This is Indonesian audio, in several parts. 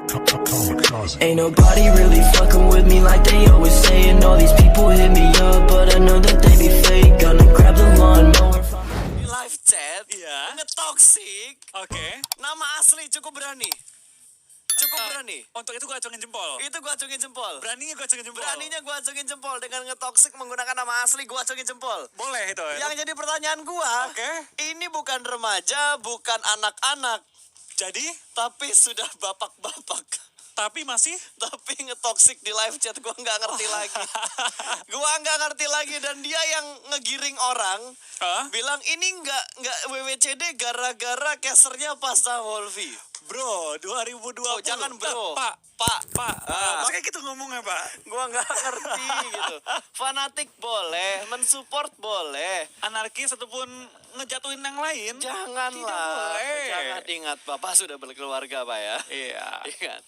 Ain't nobody really fucking with me like they always saying. All these people hit me up, but I know that they be fake. Gonna grab the lawnmower. Di live chat, Iya. nge-toxic, Oke. nama asli cukup berani. Cukup berani. Untuk itu gue acungin jempol. Itu gua acungin jempol. Beraninya gue acungin jempol. Beraninya gua acungin jempol dengan nge-toxic menggunakan nama asli gua acungin jempol. Boleh itu. Yang jadi pertanyaan gua, Oke. ini bukan remaja, bukan anak-anak, Jadi, tapi sudah bapak-bapak. tapi masih Tapi nge-toxic di live chat gua nggak ngerti lagi. Gua nggak ngerti lagi dan dia yang ngegiring orang Hah? bilang ini nggak WWCD gara-gara casternya Pasta Wolfi. Bro, 2020. Oh, jangan bro. Pak. Pak. Makanya kita ngomongnya, Pak. Gua nggak ngerti gitu. Fanatik boleh, mensupport boleh. Anarkis ataupun ngejatuhin yang lain. Janganlah. Tidak boleh. Jangan, ingat Bapak sudah berkeluarga, Pak ya. Iya. Ingat.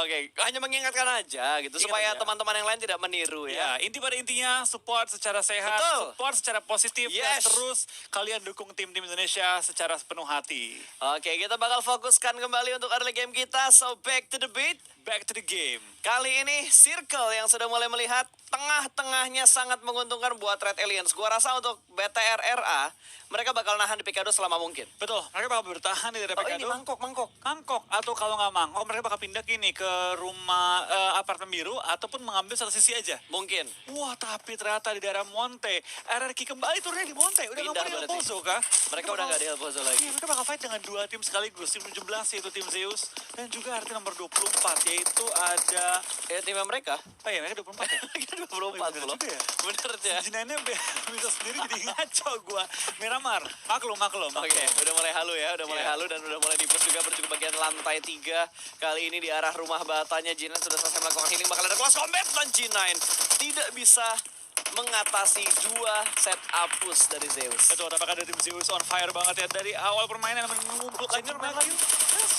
Oke, hanya mengingatkan aja gitu Ingat supaya aja. teman-teman yang lain tidak meniru ya. Ya, pada intinya support secara sehat, Betul. support secara positif, dan Yes. terus kalian dukung tim-tim Indonesia secara sepenuh hati. Oke, kita bakal fokuskan kembali untuk early game kita. So back to the beat. Back to the game. Kali ini Circle yang sudah mulai melihat tengah-tengahnya sangat menguntungkan buat Red Aliens. Gua rasa untuk BTRRA mereka bakal nahan di Picado selama mungkin. Betul, mereka bakal bertahan di daerah Oh, ini Pekado. mangkok. Mangkok, atau kalau nggak mangkok mereka bakal pindah gini ke rumah apartemen biru ataupun mengambil satu sisi aja. Mungkin. Wah, tapi ternyata di daerah Monte, RRQ kembali turunnya di Monte. Udah nggak Pindah mau di El berarti. Pozo kah? Mereka udah nggak di El Pozo lagi. Iya, mereka bakal fight dengan dua tim sekaligus. Tim 17 yaitu tim Zeus dan juga RT nomor 24 yaitu ada... Ya timnya mereka. Oh iya, mereka 24 ya? Mereka 24 bener loh. juga ya. Bener ya. Jinanya bisa sendiri jadi ngaco gua. Miramar, maklum. Oke, udah mulai halu ya, udah mulai Iya. halu dan udah mulai di-push juga menuju ke bagian lantai 3. Kali ini di arah rumah batanya G9 sudah selesai melakukan healing, bakal ada close combat dan G9 tidak bisa mengatasi dua setup push dari Zeus. Betul, apakah ada tim Zeus on fire banget ya dari awal permainan mengumpulkan lagi.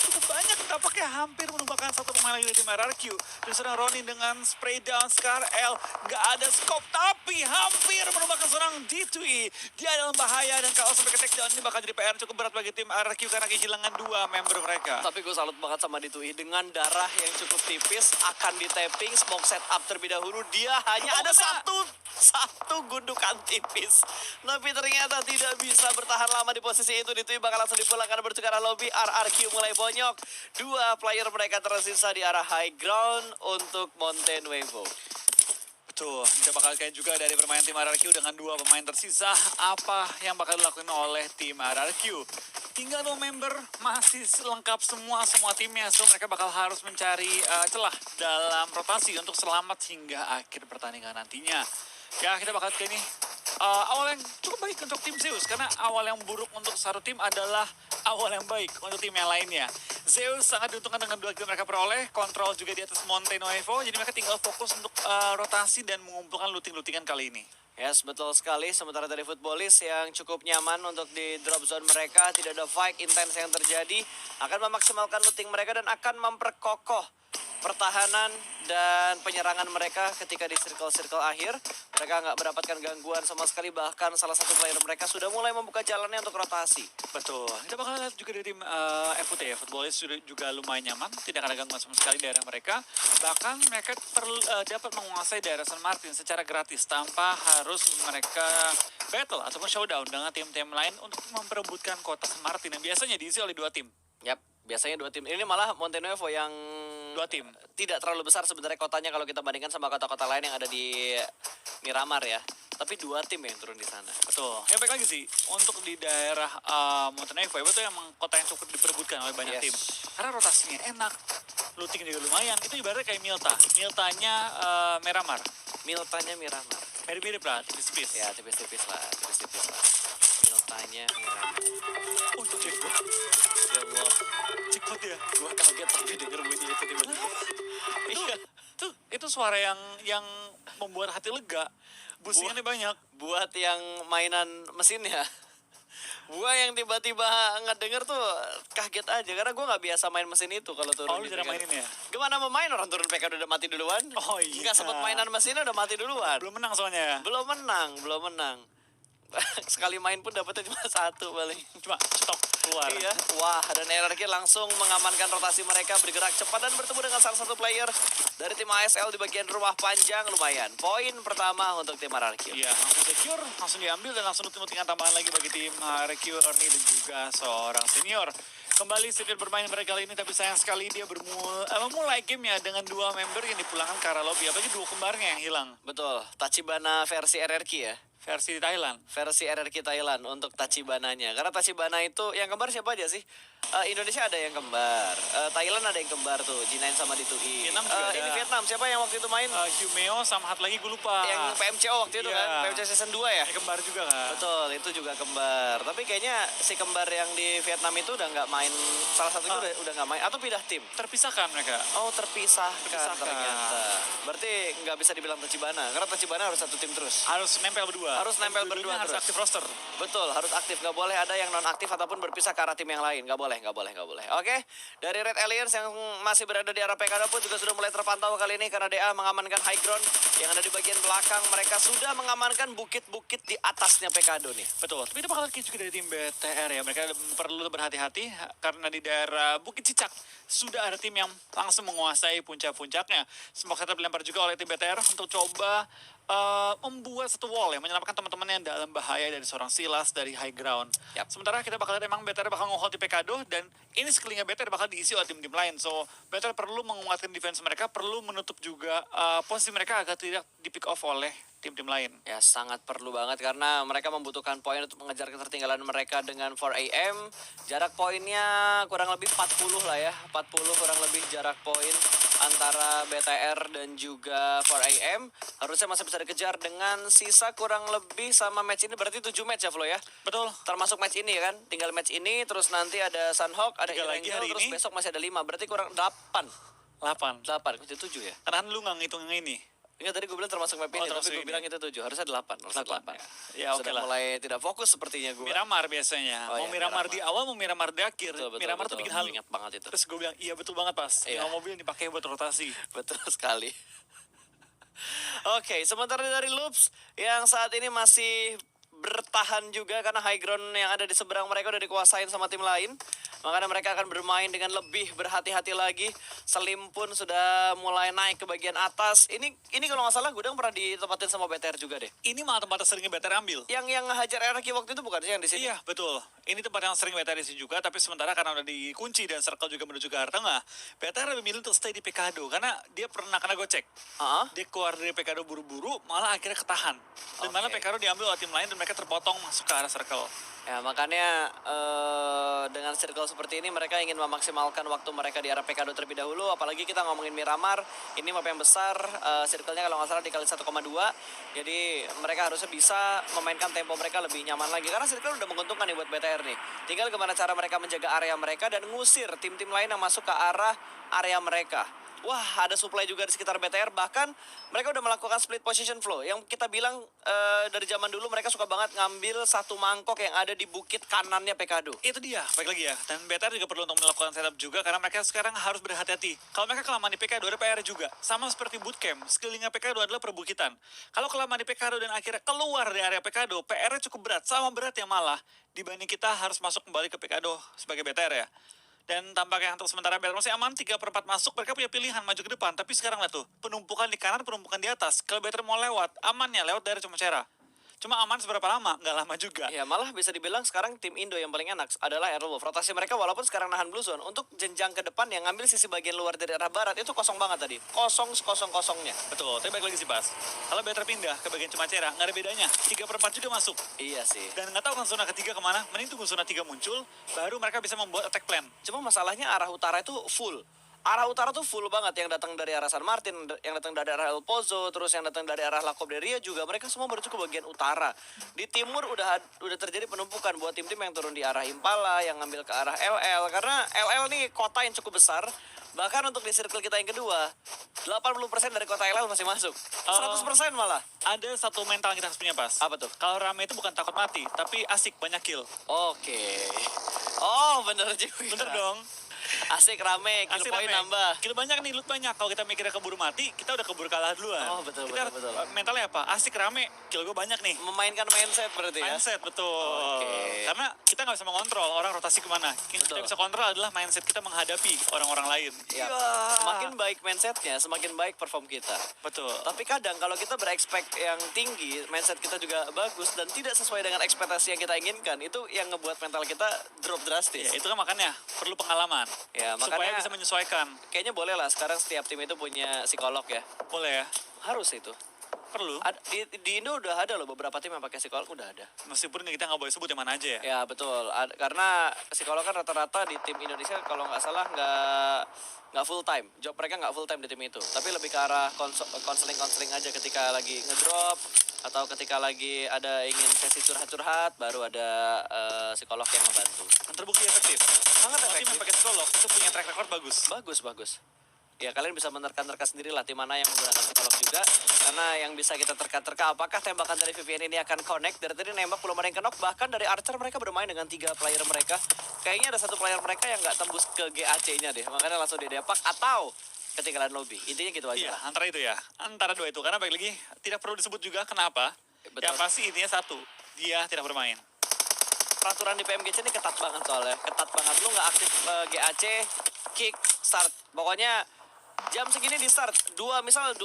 Cukup banyak tampaknya hampir menumbangkan satu pemain lagi dari tim RRQ. Dan sedang Ronin dengan spray down Scar L. Gak ada scope tapi hampir menumbangkan seorang D2E. Dia dalam bahaya dan kalau sampai ke takedown ini bakal jadi PR cukup berat bagi tim RRQ karena kehilangan dua member mereka. Tapi gue salut banget sama D2E dengan darah yang cukup tipis akan di-tapping, smoke setup terlebih dahulu. Dia hanya ada satu gundukan tipis. Tapi ternyata tidak bisa bertahan lama di posisi itu. D2E bakal langsung dipulangkan bertukar arah lobby. RRQ mulai bonyok. Dua player mereka tersisa di arah high ground untuk Mountain Wave. Betul, kita bakal kayak juga dari permainan tim RRQ dengan dua pemain tersisa. Apa yang bakal dilakukan oleh tim RRQ? Tinggal 2 member, masih lengkap semua timnya. So mereka bakal harus mencari celah dalam rotasi untuk selamat hingga akhir pertandingan nantinya. Ya, kita bakal ke ini. Awal yang cukup baik untuk tim Zeus, karena awal yang buruk untuk satu tim adalah awal yang baik untuk tim yang lainnya. Zeus sangat diuntungkan dengan 2 kill mereka peroleh, kontrol juga di atas Mountain Nuevo, jadi mereka tinggal fokus untuk rotasi dan mengumpulkan looting-lootingan kali ini. Yes, betul sekali. Sementara dari Footballis yang cukup nyaman untuk di drop zone mereka, tidak ada fight intens yang terjadi, akan memaksimalkan looting mereka dan akan memperkokoh pertahanan dan penyerangan mereka ketika di circle-circle akhir. Mereka nggak mendapatkan gangguan sama sekali, bahkan salah satu player mereka sudah mulai membuka jalannya untuk rotasi. Betul, kita bakal lihat juga dari tim FUT ya, Footballis juga lumayan nyaman, tidak ada gangguan sama sekali di daerah mereka. Bahkan mereka dapat menguasai daerah San Martin secara gratis tanpa harus mereka battle ataupun showdown dengan tim-tim lain untuk memperebutkan kota San Martin yang biasanya diisi oleh 2 tim. Yap, biasanya 2 tim. Ini malah Mountain Nuevo yang 2 tim. Tidak terlalu besar sebenarnya kotanya kalau kita bandingkan sama kota-kota lain yang ada di Miramar ya. Tapi 2 tim yang turun di sana. Betul. Ya baik lagi sih, untuk di daerah Mountain Nuevo itu emang kota yang cukup diperebutkan oleh banyak Yes. tim. Karena rotasinya enak, looting juga lumayan. Itu ibaratnya kayak Milta. Miltanya Miramar. Miltanya Miramar. Mirip-mirip lah, tipis-tipis. Ya, tipis-tipis lah. Miltanya Miramar. Oh, itu jackpot. Ya Allah, Jackpot ya. gua kaget tapi denger bunyi itu tiba-tiba. Iya, Itu suara yang membuat hati lega. Busingannya banyak. buat yang mainan mesin ya. Gua yang tiba-tiba ngedenger tuh kaget aja karena gua nggak biasa main mesin itu kalau turun. Oh, lu di jarang PK. mainin ya? Gimana mau main orang turun PK udah mati duluan? Oh iya. Nggak sempat mainan mesinnya udah mati duluan. Belum menang soalnya. Belum menang. Sekali main pun dapetnya cuma satu paling. Cuma cetok keluar. Iya, wah, dan RRQ langsung mengamankan rotasi mereka, bergerak cepat dan bertemu dengan salah satu player dari tim ASL di bagian rumah panjang. Lumayan, poin pertama untuk tim RRQ. Iya, langsung secure, langsung diambil dan langsung nuting-nutingan tambahan lagi bagi tim RRQ, Ernie dan juga seorang senior. Kembali sirkuit bermain mereka kali ini, tapi sayang sekali dia memulai game ya dengan 2 member yang dipulangkan ke arah lobby, apalagi 2 kembarnya yang hilang. Betul, Tachibana versi RRQ ya. Versi di Thailand. Versi RRQ Thailand untuk Tachibananya. Karena Tachibana itu yang kembar siapa aja sih? Indonesia ada yang kembar, Thailand ada yang kembar tuh, G9 sama D2E. Vietnam juga ada. Ini Vietnam, siapa yang waktu itu main? Humeo sama satu lagi gue lupa. Yang PMCO waktu itu Iya. kan, PMCO season 2 ya? Kembar juga kan. Betul, itu juga kembar. Tapi kayaknya si kembar yang di Vietnam itu udah nggak main, salah satunya udah nggak main, atau pindah tim? Terpisahkan mereka. Oh, terpisahkan Terpisahkan. ternyata. Berarti nggak bisa dibilang Tachibana, karena Tachibana harus satu tim terus. Harus nempel berdua. Harus nempel Dua-duanya berdua harus terus. aktif roster. Betul, harus aktif. Nggak boleh ada yang non-aktif ataupun berpisah ke arah tim yang lain. Nggak boleh. Oke, dari Red Aliens yang masih berada di arah PKD pun juga sudah mulai terpantau kali ini karena DA mengamankan high ground yang ada di bagian belakang. Mereka sudah mengamankan bukit-bukit di atasnya PKD nih. Betul, tapi itu bakal juga dari tim BTR ya. Mereka perlu berhati-hati karena di daerah Bukit Cicak sudah ada tim yang langsung menguasai puncak-puncaknya. Smoke setup dilempar juga oleh tim BTR untuk coba membuat satu wall yang menyelamatkan teman-teman yang dalam bahaya dari seorang Silas dari high ground. Yap. Sementara kita bakal lihat emang BTR bakal nge-hold di Pekado dan ini sekelilingnya BTR bakal diisi oleh tim-tim lain. So BTR perlu menguatkan defense mereka, perlu menutup juga posisi mereka agar tidak di pick off oleh tim-tim lain. Ya, sangat perlu banget karena mereka membutuhkan poin untuk mengejar ketertinggalan mereka dengan 4 AM. Jarak poinnya kurang lebih 40 lah ya. 40 kurang lebih jarak poin antara BTR dan juga 4 AM. Harusnya masih bisa dikejar dengan sisa kurang lebih sama match ini. Berarti 7 match ya Flo ya? Betul. Termasuk match ini kan? Tinggal match ini, terus nanti ada Sunhawk, ada 3 lagi Irangel, hari terus ini. besok masih ada 5. Berarti kurang 8. 8. 8, itu 7 ya? Karena lu nggak ngitung yang ini. Enggak, tadi gue bilang termasuk map ini, tapi termasuk gue ini. bilang itu 7. Harusnya 8. Harusnya 8. Ya, oke Sudah lah. mulai tidak fokus sepertinya gue. Miramar biasanya. Oh, mau iya, Miramar Miramar. di awal, mau Miramar di akhir. Betul, Miramar tuh bikin halu. Ingat banget itu. Terus gue bilang, iya betul banget pas. Iya. Nyawa mobil yang dipakai buat rotasi. Betul sekali. Oke, sementara dari Loops yang saat ini masih bertahan juga karena high ground yang ada di seberang mereka udah dikuasain sama tim lain. Makanya mereka akan bermain dengan lebih berhati-hati lagi. Selim pun sudah mulai naik ke bagian atas. Ini kalau nggak salah gudang pernah ditempatin sama BTR juga deh. Ini malah tempat seringnya BTR ambil. Yang ngehajar RRQ waktu itu bukan sih yang di sini? Iya, betul. Ini tempat yang sering BTR isi juga, tapi sementara karena udah dikunci dan circle juga menuju ke arah tengah, BTR lebih milih untuk stay di Pekado karena dia pernah kena gocek. Heeh. Dia keluar dari Pekado buru-buru, malah akhirnya ketahan. Dan Oke. malah Pekado diambil oleh tim lain dan mereka terpotong masuk ke arah circle. Ya, makanya dengan circle seperti ini mereka ingin memaksimalkan waktu mereka di arah Pekado terlebih dahulu. Apalagi kita ngomongin Miramar, ini map yang besar, circle-nya kalau nggak salah dikali 1,2. Jadi mereka harusnya bisa memainkan tempo mereka lebih nyaman lagi. Karena circle udah menguntungkan nih buat BTR nih. Tinggal gimana cara mereka menjaga area mereka dan ngusir tim-tim lain yang masuk ke arah area mereka. Wah, ada supply juga di sekitar BTR. Bahkan mereka udah melakukan split position flow. Yang kita bilang dari zaman dulu mereka suka banget ngambil satu mangkok yang ada di bukit kanannya Pekado. Itu dia, baik lagi ya. Dan BTR juga perlu untuk melakukan setup juga karena mereka sekarang harus berhati-hati. Kalau mereka kelamaan di PK2 ada PR juga. Sama seperti bootcamp, sekelilingnya PK2 adalah perbukitan. Kalau kelamaan di PK2 dan akhirnya keluar dari area PK2, PR-nya cukup berat. Sama berat yang malah dibanding kita harus masuk kembali ke PK2 sebagai BTR ya. Dan tampaknya untuk sementara BTR masih aman, 3/4 masuk, mereka punya pilihan maju ke depan. Tapi sekarang lihat tuh, penumpukan di kanan, penumpukan di atas. Kalau BTR mau lewat, amannya lewat dari Cumacera. Cuma aman seberapa lama? Nggak lama juga. Ya, malah bisa dibilang sekarang tim Indo yang paling enak adalah Airwolf. Rotasi mereka walaupun sekarang nahan Blue Zone, untuk jenjang ke depan yang ngambil sisi bagian luar dari arah barat itu kosong banget tadi. Kosong-kosongnya. Betul, tapi balik lagi sih Pas. Kalau BTR pindah ke bagian Cumacera, nggak ada bedanya. 3/4 juga masuk. Iya sih. Dan nggak tahu kan zona ketiga kemana, mending tunggu zona 3 muncul, baru mereka bisa membuat attack plan. Cuma masalahnya arah utara itu full. Arah utara tuh full banget, yang datang dari arah San Martin, yang datang dari arah El Pozo, terus yang datang dari arah La Cobreria juga, mereka semua menuju ke bagian utara. Di timur udah terjadi penumpukan buat tim-tim yang turun di arah Impala, yang ngambil ke arah LL, karena LL nih kota yang cukup besar. Bahkan untuk di circle kita yang kedua, 80% dari kota LL masih masuk. 100% malah. Ada satu mental yang kita harus punya Pas. Apa tuh? Kalau rame itu bukan takut mati, tapi asik banyak kill. Oke. Oh, bener juga. Bener dong. Asik rame, kill Asik point rame. nambah. Kill banyak nih, loot banyak. Kalau kita mikirnya keburu mati, kita udah keburu kalah duluan. Oh, betul, Kita betul. mentalnya apa? Asik rame, kill gue banyak nih. Memainkan mindset berarti ya. Mindset, betul. Oke. Karena kita nggak bisa mengontrol orang rotasi kemana. Yang kita Betul. bisa kontrol adalah mindset kita menghadapi orang-orang lain. Ya, Iya. semakin baik mindsetnya, semakin baik perform kita. Betul. Tapi kadang kalau kita berekspek yang tinggi, mindset kita juga bagus dan tidak sesuai dengan ekspektasi yang kita inginkan, itu yang ngebuat mental kita drop drastis. Ya, itu kan makanya perlu pengalaman. Ya, Supaya makanya bisa menyesuaikan. kayaknya boleh lah sekarang setiap tim itu punya psikolog ya. Boleh ya? Harus itu. Perlu. Di Indo udah ada loh beberapa tim yang pakai psikolog, udah ada. Meskipun kita nggak boleh sebut yang mana aja ya. Ya betul, karena psikolog kan rata-rata di tim Indonesia kalau nggak salah nggak full time, job mereka nggak full time di tim itu, tapi lebih ke arah konseling aja ketika lagi ngedrop atau ketika lagi ada ingin sesi curhat-curhat, baru ada psikolog yang membantu. Dan terbukti efektif. Sangat Kalau tim efektif. yang pakai psikolog itu punya track record bagus. Bagus. Ya kalian bisa menerka-nerka sendiri lah tim mana yang menggunakan psikolog juga. Karena yang bisa kita terka-terka apakah tembakan dari VPN ini akan connect. Dari tadi nembak belum ada yang kenok. Bahkan dari Archer mereka bermain dengan 3 player mereka. Kayaknya ada 1 player mereka yang nggak tembus ke GAC-nya deh. Makanya langsung didepak atau ketinggalan lobby. Intinya gitu aja Iya, lah. antara itu ya. Antara dua itu. Karena balik lagi, tidak perlu disebut juga kenapa. Betul. Yang pasti intinya satu, dia tidak bermain. Peraturan di PMGC ini ketat banget soalnya. Ketat banget. Lu nggak aktif GAC, kick, start. Pokoknya jam segini di start. 21.01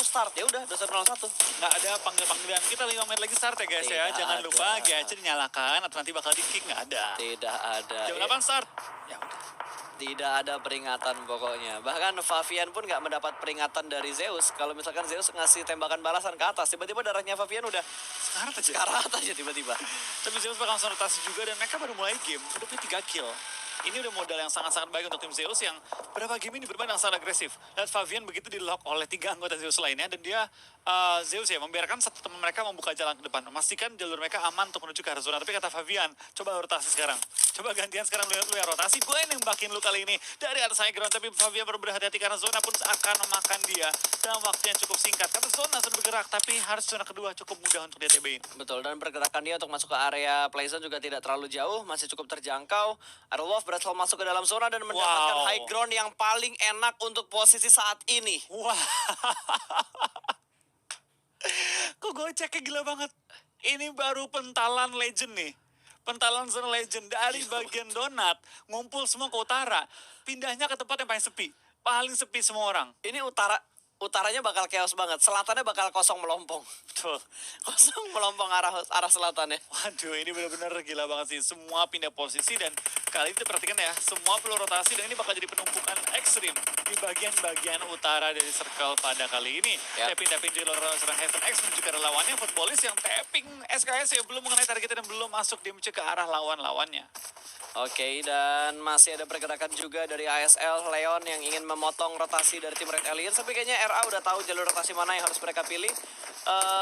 start. Ya udah 21.01. Nggak ada panggil-panggilan. Kita 5 menit lagi start ya guys ya. Tidak Jangan ada. lupa GAC dinyalakan atau nanti bakal di-kick. Nggak ada. Tidak ada. Jam Ya. 8 start. Ya udah. Tidak ada peringatan pokoknya. Bahkan Favian pun nggak mendapat peringatan dari Zeus. Kalau misalkan Zeus ngasih tembakan balasan ke atas, tiba-tiba darahnya Favian udah sekarat aja tiba-tiba. Tapi Zeus bakal langsung rotasi juga dan mereka baru mulai game. Udah punya 3 kill. Ini udah modal yang sangat-sangat baik untuk tim Zeus yang berapa game ini bermain yang sangat agresif. Lihat Favian begitu di-lock oleh 3 anggota Zeus lainnya dan dia Zeus ya membiarkan satu teman mereka membuka jalan ke depan. Memastikan jalur mereka aman untuk menuju ke arah zona. Tapi kata Favian, coba rotasi sekarang. Coba gantian sekarang lu yang rotasi. Gue yang nembakin lu kali ini dari atas high ground. Tapi Favian baru berhati-hati karena zona pun akan memakan dia dalam waktu yang cukup singkat. Karena zona sudah bergerak tapi harus zona kedua cukup mudah untuk dia TB-in. Betul, dan pergerakan dia untuk masuk ke area playzone juga tidak terlalu jauh, masih cukup terjangkau. Arlov berhasil masuk ke dalam zona dan mendapatkan Wow. high ground yang paling enak untuk posisi saat ini. Wah. Kok goceknya gila banget. Ini baru pentalan legend nih. Pentalan zona legend dari bagian donat. Ngumpul semua ke utara. Pindahnya ke tempat yang paling sepi. Paling sepi semua orang. Ini utaranya bakal chaos banget, selatannya bakal kosong melompong. Betul. Kosong melompong arah selatannya. Waduh, ini benar-benar gila banget sih. Semua pindah posisi dan kali ini perhatikan ya, semua perlu rotasi dan ini bakal jadi penumpukan ekstrim di bagian-bagian utara dari circle pada kali ini. Yap. Tapping di luar serang Heaven X menuju ke arah lawannya. Footballis yang tapping SKS ya belum mengenai targetnya dan belum masuk dia menuju ke arah lawan-lawannya. Oke, dan masih ada pergerakan juga dari ASL Leon yang ingin memotong rotasi dari tim Red Alien. Tapi kayaknya RA udah tahu jalur rotasi mana yang harus mereka pilih.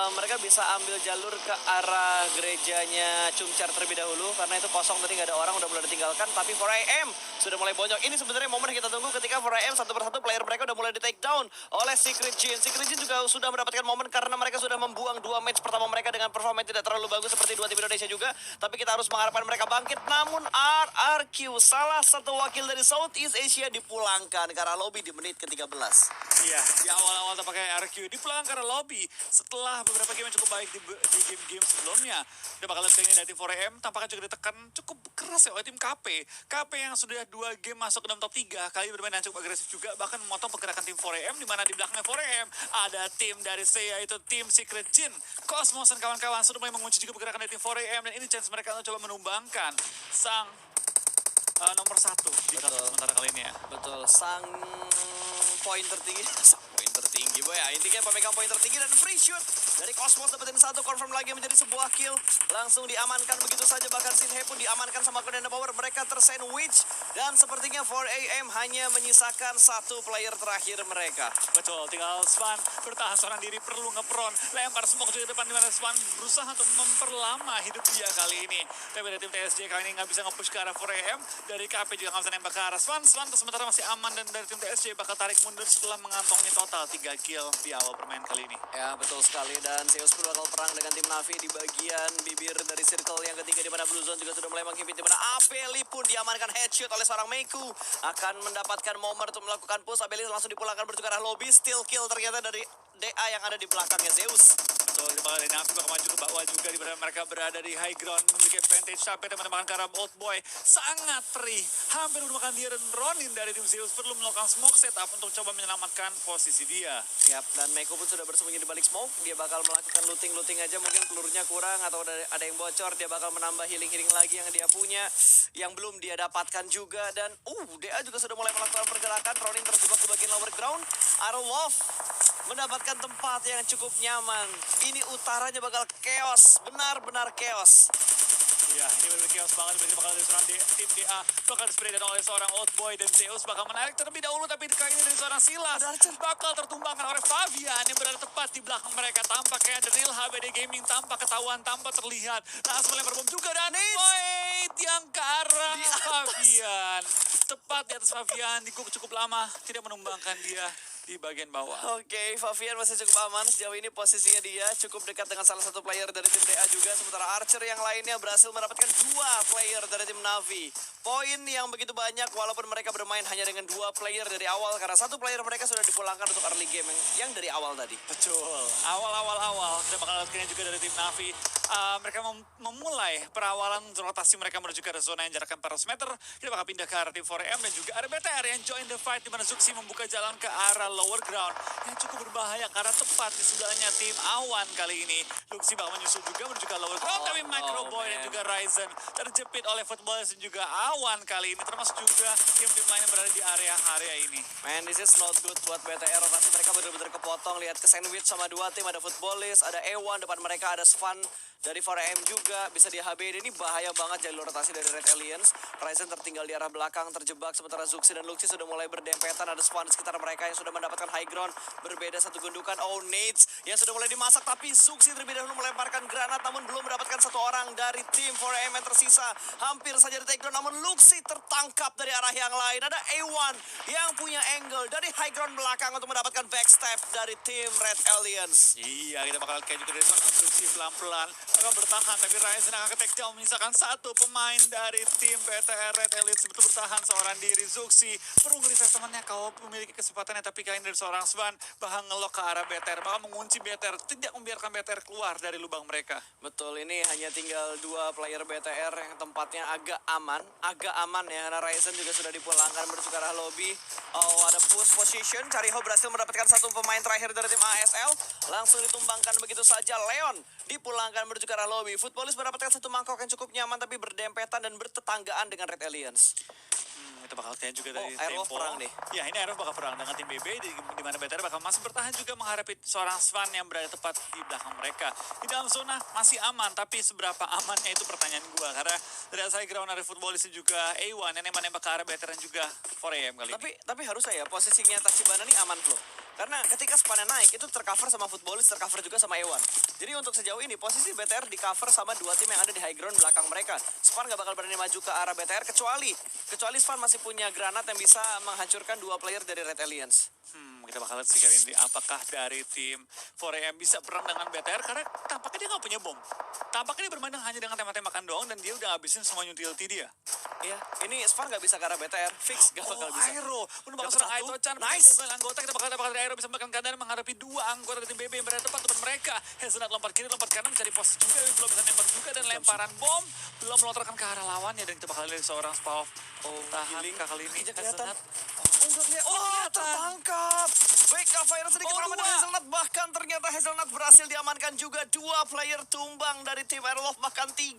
Mereka bisa ambil jalur ke arah gerejanya Cumcar terlebih dahulu karena itu kosong tadi nggak ada orang, udah mulai ditinggalkan. Tapi 4AM sudah mulai bonyok. Ini sebenarnya momen yang kita tunggu ketika 4AM satu persatu player mereka udah mulai di take down oleh Secret Jin. Secret Jin juga sudah mendapatkan momen karena mereka sudah membuang 2 match pertama mereka dengan performa yang tidak terlalu bagus seperti 2 tim Indonesia juga. Tapi kita harus mengharapkan mereka bangkit. Namun RRQ, salah satu wakil dari Southeast Asia, dipulangkan karena lobby di menit ke-13. Iya, di awal-awal tampaknya RQ dipulang karena lobby setelah beberapa game yang cukup baik di game-game sebelumnya. Kita bakal lihat ini dari tim 4AM tampaknya juga ditekan cukup keras ya oleh tim KP. KP yang sudah 2 game masuk ke dalam top 3 kali bermain dengan cukup agresif juga, bahkan memotong pergerakan tim 4AM di mana di belakangnya 4AM ada tim dari saya yaitu tim Secret Jin. Cosmos dan kawan-kawan sudah mulai mengunci juga pergerakan dari tim 4AM dan ini chance mereka untuk coba menumbangkan sang nomor 1 di kartu sementara kali ini ya. Betul, sang poin tertinggi. Sang poin tertinggi, boy ya. Intinya pemegang poin tertinggi dan free shoot dari Cosmos dapetin 1, confirm lagi menjadi sebuah kill. Langsung diamankan begitu saja, bahkan Sinhe pun diamankan sama Codename Power. Mereka tersandwich dan sepertinya 4AM hanya menyisakan 1 player terakhir mereka. Betul, tinggal Svan bertahan seorang diri, perlu ngepron, lempar smoke juga ke depan di mana Svan berusaha untuk memperlama hidup dia kali ini. Tapi dari tim TSJ kali ini nggak bisa nge-push ke arah 4AM, dari KP juga nggak bisa nembak ke arah Svan. Svan sementara masih aman dan dari tim TSJ bakal tarik mundur setelah mengantongi total 3 kill di awal permain kali ini. Ya, betul sekali. Dan Zeus pun bakal perang dengan tim Navi di bagian bibir dari circle yang ketiga, di mana Blue Zone juga sudah mulai menghimpit, di mana Abeli pun diamankan headshot oleh seorang Meiku. Akan mendapatkan momen untuk melakukan push. Abeli langsung dipulangkan menuju ke arah lobby. Steal kill ternyata dari DA yang ada di belakangnya Zeus. Betul, di bakal Navi bakal maju ke bawah juga, di mana mereka berada di high ground, memiliki advantage sampai teman-teman ke arah Old Boy. Sangat perih, hampir menemukan dia, dan Ronin dari tim Zeus perlu melakukan smoke setup untuk coba menyelamatkan posisi dia. Yap, dan Meiko pun sudah bersembunyi di balik smoke. Dia bakal melakukan looting aja, mungkin pelurunya kurang atau ada yang bocor. Dia bakal menambah healing lagi yang dia punya, yang belum dia dapatkan juga. Dan DA juga sudah mulai melakukan pergerakan. Ronin terjebak di bagian lower ground. Arlov mendapatkan tempat yang cukup nyaman. Ini utaranya bakal chaos, benar-benar chaos. Ya, ini benar chaos banget. Berarti bakal dari seorang tim DA bakal spray oleh seorang Old Boy, dan Zeus bakal menarik terlebih dahulu, tapi kali ini dari seorang Silas bakal tertumbangkan oleh Fabian yang berada tepat di belakang mereka. Tampaknya The Real HBD Gaming tanpa ketahuan, tanpa terlihat. Langsung melempar bom juga, dan Void yang ke arah Fabian. Tepat di atas Fabian, cukup lama tidak menumbangkan dia di bagian bawah. Oke, Fabian masih cukup aman. Sejauh ini posisinya dia cukup dekat dengan salah satu player dari tim DA juga. Sementara Archer yang lainnya berhasil mendapatkan 2 player dari tim Navi. Poin yang begitu banyak walaupun mereka bermain hanya dengan 2 player dari awal. Karena 1 player mereka sudah dipulangkan untuk early game yang dari awal tadi. Betul, awal kita bakal lihat juga dari tim Navi. Mereka memulai perawalan rotasi mereka menuju ke zona yang jaraknya 400 meter. Kita bakal pindah ke arah tim 4M dan juga ada BTR yang join the fight, di mana Zuxi membuka jalan ke arah lower ground yang cukup berbahaya karena tepat di sebelahnya tim Awan kali ini. Luxi bakal menyusul juga menuju ke lower ground, tapi Microboy dan juga Ryzen terjepit oleh Footballers dan juga Awan kali ini, termasuk juga tim-tim lain yang berada di area ini. Man, this is not good buat BTR. Rotasi mereka benar-benar kepotong. Lihat ke sandwich sama 2 tim, ada Footballers, ada A1, depan mereka ada Svan dari 4AM juga, bisa di HBD. Ini bahaya banget jalur rotasi dari Red Aliens. Ryzen tertinggal di arah belakang, terjebak, sementara Zuxi dan Luxi sudah mulai berdempetan. Ada Svan di sekitar mereka yang sudah mendapatkan high ground, berbeda 1 gundukan. Nades yang sudah mulai dimasak, tapi Zuxi terlebih dahulu melemparkan granat, namun belum mendapatkan 1 orang dari tim 4AM yang tersisa. Hampir saja di take down, namun Luxi tertangkap dari arah yang lain. Ada A1 yang punya angle dari high ground belakang untuk mendapatkan backstep dari tim Red Aliens. Iya, kita bakal kayak juga dari sana Zuxi pelan-pelan akan bertahan, tapi Ryzen akan ke take down, menyisakan 1 pemain dari tim BTR Red Aliens. Betul bertahan seorang diri. Zuxi perlu nge-revive temannya kalau memiliki kesempatannya, tapi kali ini dari seorang Svan bakal ngelok ke arah BTR, bakal mengunci BTR, tidak membiarkan BTR keluar dari lubang mereka. Betul, ini hanya tinggal 2 player BTR yang tempatnya agak aman ya, karena Ryzen juga sudah dipulangkan menuju ke arah lobby. Ada push position, Cariho berhasil mendapatkan 1 pemain terakhir dari tim ASL, langsung ditumbangkan begitu saja. Leon dipulangkan menuju ke arah lobby. Footballers mendapatkan 1 mangkok yang cukup nyaman, tapi berdempetan dan bertetanggaan dengan Red Aliens. Kita bakal kayak juga dari Airwolf Tempo. perang nih. Ya, ini Airwolf bakal perang dengan tim BB, di mana BTR bakal masih bertahan juga menghadapi seorang Svan yang berada tepat di belakang mereka. Di dalam zona masih aman, tapi seberapa amannya itu pertanyaan gua, karena dari high ground ada Footballers juga A1 yang nembak ke arah BTR dan juga 4AM kali ini. Tapi harusnya ya posisinya Tachibana nih aman loh. Karena ketika spannya naik itu tercover sama Footballers, tercover juga sama A1. Jadi untuk sejauh ini posisi BTR di cover sama 2 tim yang ada di high ground belakang mereka. Span gak bakal berani maju ke arah BTR kecuali Span masih punya granat yang bisa menghancurkan 2 player dari Red Aliens. Kita bakal lihat sih kali ini apakah dari tim 4AM bisa perang dengan BTR, karena tampaknya dia nggak punya bom. Tampaknya dia bermain hanya dengan tembak-tembakan doang, dan dia udah habisin semua utility dia. Iya, ini Span gak bisa ke arah BTR, fix gak bakal bisa. Aero, benar bakal serang Aito-chan. Nice. Anggota kita bakal dari Aero bisa menekan keadaan menghadapi 2 anggota dari tim BB yang berada tepat depan mereka. Hazelnut lompat kiri, lompat kanan, mencari posisi juga, belum bisa nembak juga, dan lemparan bom belum melontarkan ke arah lawannya, dan kita bakal lihat seorang Spaw tahan kali ini. Kelihatan. Kelihatan. Tertangkap. Baik, Fire sedikit ramah dari Hazelnut. Bahkan ternyata Hazelnut berhasil diamankan juga. 2 player tumbang dari tim Airloft, bahkan 3.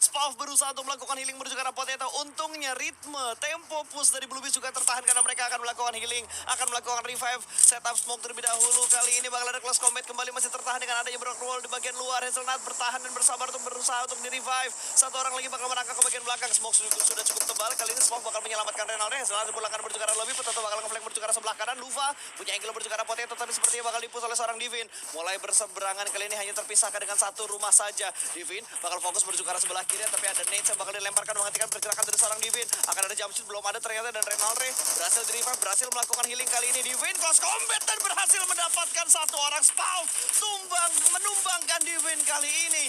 Spaw berusaha untuk melakukan healing menuju ke arah Potato. Untungnya ritme, tempo push dari Bluebees juga tertahan karena mereka akan melakukan healing, akan melakukan revive, setup smoke terlebih dahulu. Kali ini bakal ada close combat kembali, masih tertahan dengan adanya Brock Wall di bagian luar. Hazelnut bertahan dan bersabar untuk berusaha untuk di-revive. 1 orang lagi bakal merangkak ke bagian belakang. Smoke sudah cukup tebal. Kali ini Smoke bakal menyelamatkan Renaldo. Hazelnut dipulangkan menuju ke arah lobby. Potato bakal nge-flank menuju ke arah sebelah kanan. Luva punya angle menuju ke arah Potato, tapi sepertinya bakal dipus oleh seorang Divin. Mulai berseberangan kali ini hanya terpisahkan dengan satu rumah saja. Divin bakal fokus menuju ke arah sebelah kiri, tapi ada nades yang bakal dilemparkan menghentikan pergerakan dari seorang Divin. Akan ada jump shoot, belum ada ternyata, dan Renalre berhasil di-revive, berhasil melakukan healing kali ini. Divin close combat dan berhasil mendapatkan satu orang spawn. Menumbangkan Divin kali ini.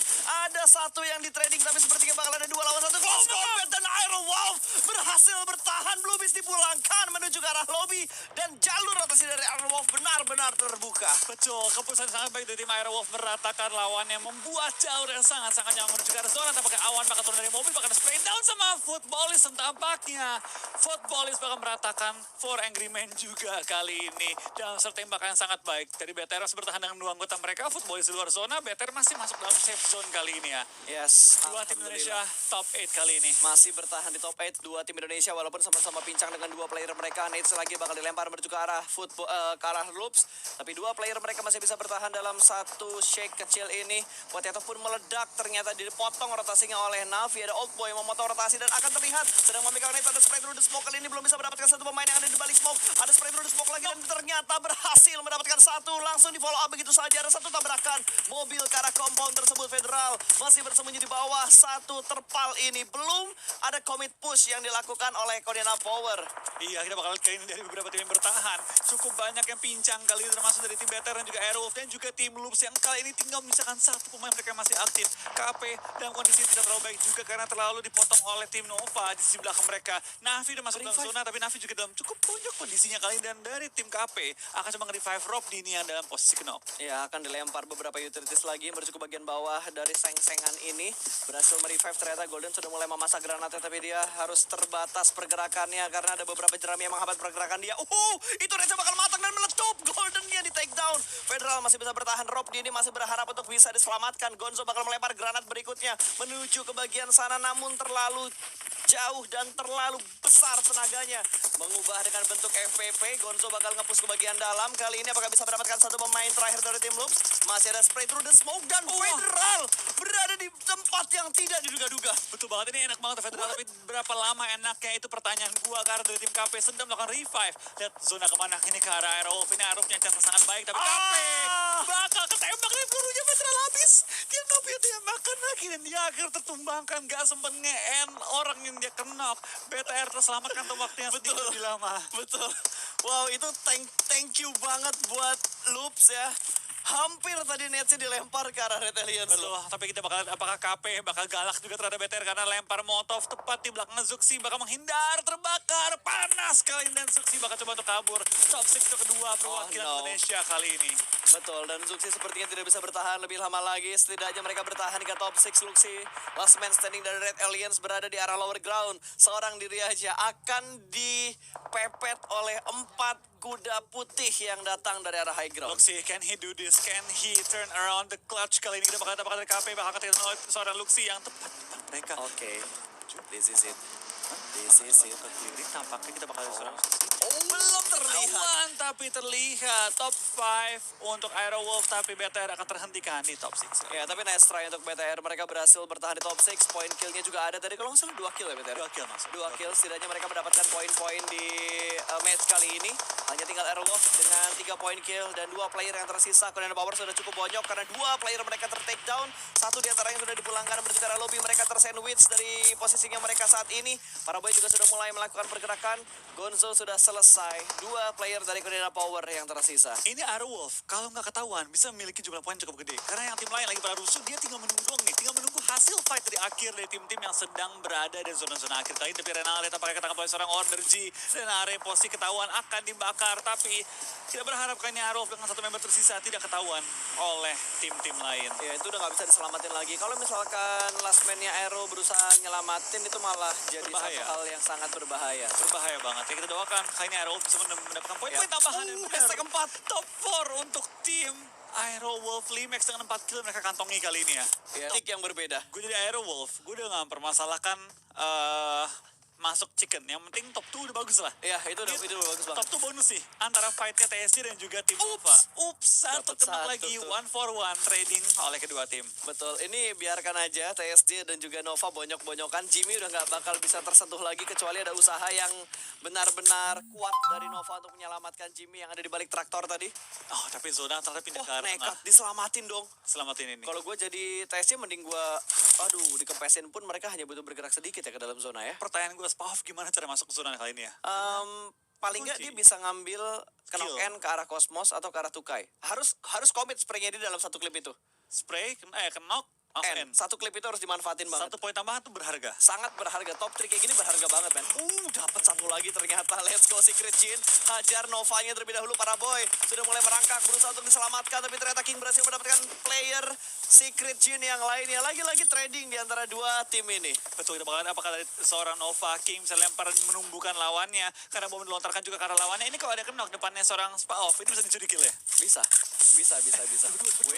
Ada satu yang di trading, tapi sepertinya bakal ada 2 lawan 1 close combat, dan Iron Wolf berhasil bertahan. Bluebeast dipulangkan menuju ke arah lobby, dan jalur rotasi dari Iron Wolf benar-benar terbuka. Betul, keputusan sangat baik dari tim Iron Wolf meratakan lawannya, membuat jalur yang sangat-sangat nyaman menuju ke arah zona. Tampaknya awan bakal turun dari mobil, bakal spray down sama Footballist, dan tampaknya Footballist bakal meratakan for Angry Man juga kali ini. Dalam serta tembakan yang sangat baik. Dari BTR masih bertahan dengan 2 anggota mereka, Footballist di luar zona, BTR masih masuk dalam safe zone kali ini ya. Yes, 2 tim Indonesia top 8 kali ini. masih bertahan di top 8 2 tim Indonesia, walaupun sama-sama pincang dengan 2 player mereka. Nades lagi bakal dilempar menuju ke arah ke arah loops, tapi 2 player mereka masih bisa bertahan dalam satu shake kecil ini. Potato pun meledak, ternyata dipotong rotasinya oleh Navi. Ada Old Boy yang memotong rotasi dan akan terlihat sedang memegang nades. Ada spray through the smoke, kali ini belum bisa mendapatkan satu pemain yang ada di balik smoke. Ada spray through the smoke lagi dan ternyata berhasil mendapatkan satu, langsung di follow up begitu saja. Ada satu tabrakan mobil ke arah compound tersebut. Federal masih bersembunyi di bawah satu terpal ini. Belum ada commit push yang dilakukan oleh Kodena Power. Iya, kita bakal lihat kali ini dari beberapa tim yang bertahan. Cukup banyak yang pincang kali ini, termasuk dari tim BTR dan juga Airwolf, dan juga tim Loops yang kali ini tinggal misalkan satu pemain mereka yang masih aktif. KP dalam kondisi tidak terlalu baik juga karena terlalu dipotong oleh tim Nova di sisi belakang mereka. Navi udah masuk dalam zona, tapi Navi juga dalam cukup banyak kondisinya kali ini. Dan dari tim KP akan coba nge-revive Rob Dini yang dalam posisi knock. Ya, akan dilempar beberapa utilities lagi menuju ke bagian bawah dari seng-sengan ini. Berhasil merevive, ternyata Golden sudah mulai memasak granatnya, tapi dia harus terbatas pergerakannya karena ada beberapa jerami yang menghambat pergerakan dia. Itu Reza bakal matang dan meletup. Goldennya di take down. Federal masih bisa bertahan. Rob Dini masih berharap untuk bisa diselamatkan. Gonzo bakal melempar granat berikutnya menuju ke bagian sana, namun terlalu jauh dan terlalu besar tenaganya. Mengubah dengan bentuk FPP, Gonzo bakal nge-push ke bagian dalam. Kali ini apakah bisa mendapatkan satu pemain terakhir dari tim Loops? Masih ada spray through the smoke, dan Federal berada di tempat yang tidak diduga-duga. Betul banget, ini enak banget Federal, tapi berapa lama enaknya itu pertanyaan gua, karena dari tim KP sedang melakukan revive. Lihat zona kemana ini, ke arah Airwolf. Ini Airwolf yang chance sangat baik, tapi KP bakal ketembak dan pelurunya Federal habis. Dia nggak punya tembakan lagi dan dia akhir tertumbangkan, gak sempet nge-end orang yang dia kenok. BTR terselamatkan tuh waktunya sedikit lebih lama. Betul. Wow, itu thank you banget buat Loops ya. Hampir tadi netsnya dilempar ke arah Red Aliens. Betul, tapi kita bakal, apakah KP bakal galak juga terhadap BTR karena lempar Molotov tepat di belakang Zuxi, bakal menghindar, terbakar, panas kali ini, dan Zuxi bakal coba untuk kabur. Top 6 itu kedua perwakilan Indonesia kali ini. Betul, dan Zuxi sepertinya tidak bisa bertahan lebih lama lagi. Setidaknya mereka bertahan di top 6. Luxi, last man standing dari Red Aliens, berada di arah lower ground. Seorang diri aja akan dipepet oleh 4 kuda putih yang datang dari arah high ground. Luxi, can he do this? Can he turn around the clutch? Kali ini kita bakal dapatkan dari KP, bakal ketinggalan oleh seorang Luxi yang tepat depan mereka. Oke, this is it. This is it. Kiri, tampaknya kita bakal seorang Belum terlihat. awan, tapi terlihat top 5 untuk Airwolf, tapi BTR akan terhentikan di top 6. Ya, tapi nice try untuk BTR. Mereka berhasil bertahan di top 6. Point killnya juga ada tadi. Kalau nggak salah 2 kill ya BTR. 2 kill masuk. 2 kill, setidaknya mereka mendapatkan poin-poin di match kali ini. Hanya tinggal Airwolf dengan 3 poin kill dan 2 player yang tersisa. Kodena Power sudah cukup bonyok karena 2 player mereka ter-take down. 1 di antaranya sudah dipulangkan menuju ke arah lobby. Mereka tersandwich dari posisinya mereka saat ini. Para boy juga sudah mulai melakukan pergerakan. Gonzo sudah selesai. 2 player dari Kodena Power yang tersisa. Ini Airwolf, kalau nggak ketahuan, bisa memiliki jumlah poin cukup gede. Karena yang tim lain lagi pada rusuh, dia tinggal menunggu doang nih. Tinggal menunggu hasil fight dari akhir dari tim-tim yang sedang berada di zona-zona akhir tadi. Tapi Renalre tampaknya ketangkap oleh seorang Ordergy. Renalre posisi ketahuan akan dibakar. Tapi kita berharap kan Airwolf dengan 1 member tersisa tidak ketahuan oleh tim-tim lain. Ya, itu udah nggak bisa diselamatin lagi. Kalau misalkan last man-nya Aero berusaha nyelamatin, itu malah jadi Berbahaya. satu hal yang sangat berbahaya. Berbahaya banget. Ya kita doakan kayaknya Airwolf bisa mendapatkan poin-poin tambahan. Dan benar, hashtag 4. top 4 untuk tim Airwolf. Limax dengan 4 kill mereka kantongi kali ini ya. Ya, tik yang berbeda. Gue jadi Airwolf, gue udah gak mempermasalahkan masuk chicken. Yang penting top 2 udah bagus lah. Iya, itu udah bagus banget. Top 2 bonus sih antara fight-nya TSG dan juga tim Nova. Satu Dapet kena satu lagi tuh. 1-for-1 trading oleh kedua tim. Betul, ini biarkan aja TSJ dan juga Nova bonyok-bonyokan. Jimmy udah nggak bakal bisa tersentuh lagi kecuali ada usaha yang benar-benar kuat dari Nova untuk menyelamatkan Jimmy yang ada di balik traktor tadi. Oh, tapi zona ternyata pindah Oh, ke arah nekat, tengah. diselamatin dong. Selamatin ini. Kalau gue jadi TSJ mending gue, dikepesin pun mereka hanya butuh bergerak sedikit ya ke dalam zona ya. Pertanyaan gue, Spav gimana cara masuk ke zona kali ini ya? Paling nggak Kunci. dia bisa ngambil knock end ke arah Cosmos atau ke arah Tukai. Harus komit spraynya dia dalam satu klip itu. Spray, knock, langsung End. end. Satu klip itu harus dimanfaatin banget. Satu poin tambahan tuh berharga. Sangat berharga. Top 3 kayak gini berharga banget, men. Dapat satu lagi ternyata. Let's go Secret Jin. Hajar Novanya terlebih dahulu. Para boy sudah mulai merangkak, berusaha untuk diselamatkan. Tapi ternyata King berhasil mendapatkan player Secret Jin yang lainnya. Lagi-lagi trading di antara dua tim ini. Betul, kita bakalan apakah dari seorang Nova King bisa lempar menumbuhkan lawannya. Karena bom dilontarkan juga ke arah lawannya. Ini kalau ada knock depannya seorang Spav, ini bisa dicuri kill ya? Bisa. Wait,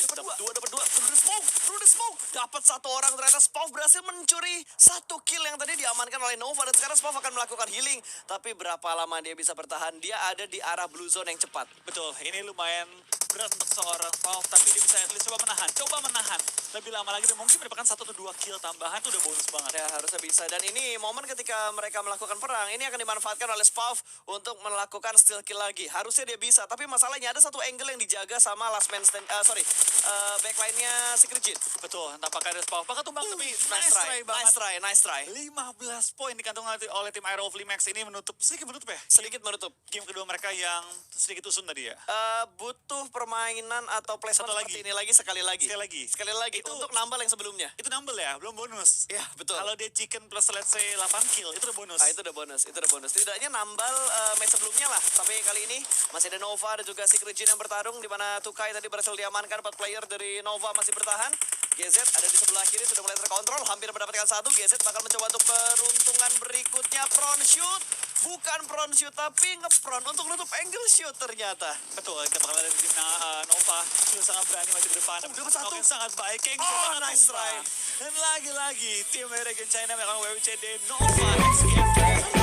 dapat dua. Through the smoke. Dapat satu orang, ternyata Spav berhasil mencuri satu kill yang tadi diamankan oleh Nova. Dan sekarang Spav akan melakukan healing. Tapi berapa lama dia bisa bertahan? Dia ada di arah blue zone yang cepat. Betul, ini lumayan berat untuk seorang Spav, tapi dia bisa at least coba menahan. Lebih lama lagi dan mungkin mendapatkan 1 atau 2 kill tambahan itu udah bonus banget. Ya harusnya bisa. Dan ini momen ketika mereka melakukan perang, ini akan dimanfaatkan oleh Spav untuk melakukan steal kill lagi. Harusnya dia bisa, tapi masalahnya ada satu angle yang dijaga sama last man stand, backline-nya Secret Jin. Betul, apakah ada Spav? Apakah tumbang tapi Nice try. 15 poin dikantongi oleh tim Aero of Limax ini sedikit menutup ya. Sedikit menutup. Game kedua mereka yang sedikit usun tadi ya. Butuh permainan atau placement Satu seperti ini lagi sekali lagi. Sekali lagi Itu- untuk nambah yang sebelumnya. Itu nambel ya, belum bonus. Ya, betul. Kalau dia chicken plus let's say 8 kill, itu udah bonus. Itu udah bonus. Tidaknya nambal match sebelumnya lah. Tapi kali ini masih ada Nova dan juga Secret Jin yang bertarung, di mana Tukai tadi berhasil diamankan. 4 player dari Nova masih bertahan. GZ ada di sebelah kiri, sudah mulai terkontrol, hampir mendapatkan satu. GZ bakal mencoba untuk peruntungan berikutnya. Prone shoot, bukan prone shoot tapi ngepron untuk nutup angle shoot ternyata. Betul, kita bakal ada di tim Nova. Sudah sangat berani maju ke depan. Dapat satu. Oke, sangat baik. King Oh, sangat nice tumbang. try. Dan lagi-lagi tim American China melakukan WWCD Nova.